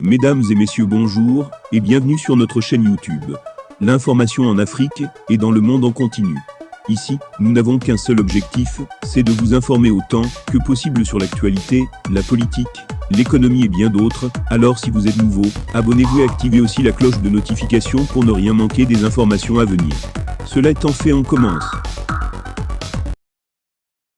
Mesdames et messieurs, bonjour et bienvenue sur notre chaîne YouTube. L'information en Afrique et dans le monde en continu. Ici, nous n'avons qu'un seul objectif, c'est de vous informer autant que possible sur l'actualité, la politique, l'économie et bien d'autres. Alors si vous êtes nouveau, abonnez-vous et activez aussi la cloche de notification pour ne rien manquer des informations à venir. Cela étant fait, on commence.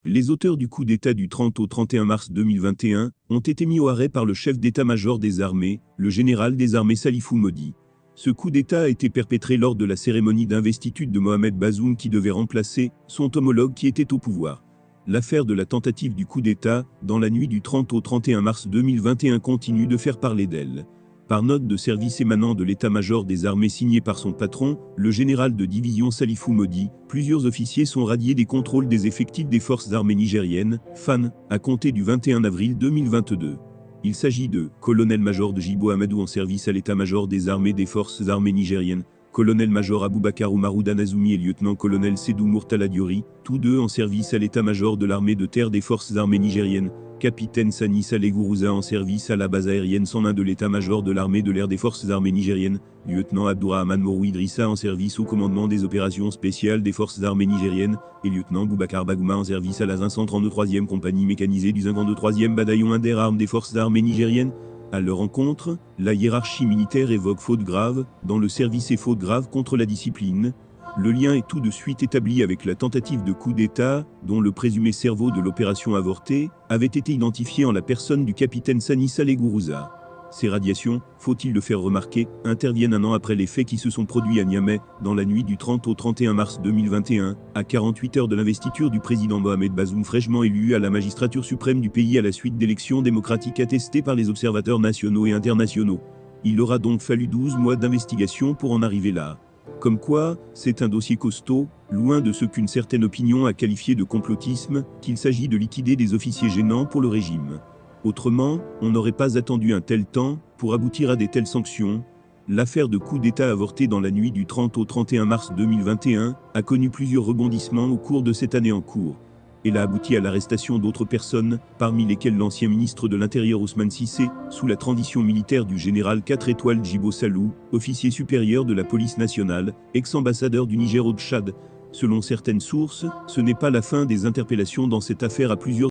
Les auteurs du coup d'État du 30 au 31 mars 2021 ont été mis au arrêt par le chef d'état-major des armées, le général des armées Salifou Modi. Ce coup d'État a été perpétré lors de la cérémonie d'investiture de Mohamed Bazoum qui devait remplacer son homologue qui était au pouvoir. L'affaire de la tentative du coup d'État, dans la nuit du 30 au 31 mars 2021 continue de faire parler d'elle. Par note de service émanant de l'état-major des armées signée par son patron, le général de division Salifou Modi, plusieurs officiers sont radiés des contrôles des effectifs des forces armées nigériennes, FAN, à compter du 21 avril 2022. Il s'agit de colonel-major de Jibo Amadou en service à l'état-major des armées des forces armées nigériennes, colonel-major Aboubakar Oumarou Danazoumi et lieutenant-colonel Sédou Murtala Diori, tous deux en service à l'état-major de l'armée de terre des forces armées nigériennes, capitaine Sani Saleh Gourouza en service à la base aérienne 101 de l'état-major de l'armée de l'air des forces armées nigériennes, lieutenant Abdourahmane Morou Idrissa en service au commandement des opérations spéciales des forces armées nigériennes, et lieutenant Boubacar Bagouma en service à la 533e compagnie mécanisée du 53e bataillon inter-armes des forces armées nigériennes. À leur encontre, la hiérarchie militaire évoque faute grave, dans le service et faute grave contre la discipline. Le lien est tout de suite établi avec la tentative de coup d'État, dont le présumé cerveau de l'opération avortée avait été identifié en la personne du capitaine Sani Saleh Gourouza. Ces radiations, faut-il le faire remarquer, interviennent un an après les faits qui se sont produits à Niamey, dans la nuit du 30 au 31 mars 2021, à 48 heures de l'investiture du président Mohamed Bazoum fraîchement élu à la magistrature suprême du pays à la suite d'élections démocratiques attestées par les observateurs nationaux et internationaux. Il aura donc fallu 12 mois d'investigation pour en arriver là. Comme quoi, c'est un dossier costaud, loin de ce qu'une certaine opinion a qualifié de complotisme, qu'il s'agit de liquider des officiers gênants pour le régime. Autrement, on n'aurait pas attendu un tel temps pour aboutir à des telles sanctions. L'affaire de coup d'État avorté dans la nuit du 30 au 31 mars 2021 a connu plusieurs rebondissements au cours de cette année en cours. Elle a abouti à l'arrestation d'autres personnes, parmi lesquelles l'ancien ministre de l'Intérieur Ousmane Cissé, sous la transition militaire du général 4 étoiles Djibo Salou, officier supérieur de la police nationale, ex-ambassadeur du Niger au Tchad. Selon certaines sources, ce n'est pas la fin des interpellations dans cette affaire à plusieurs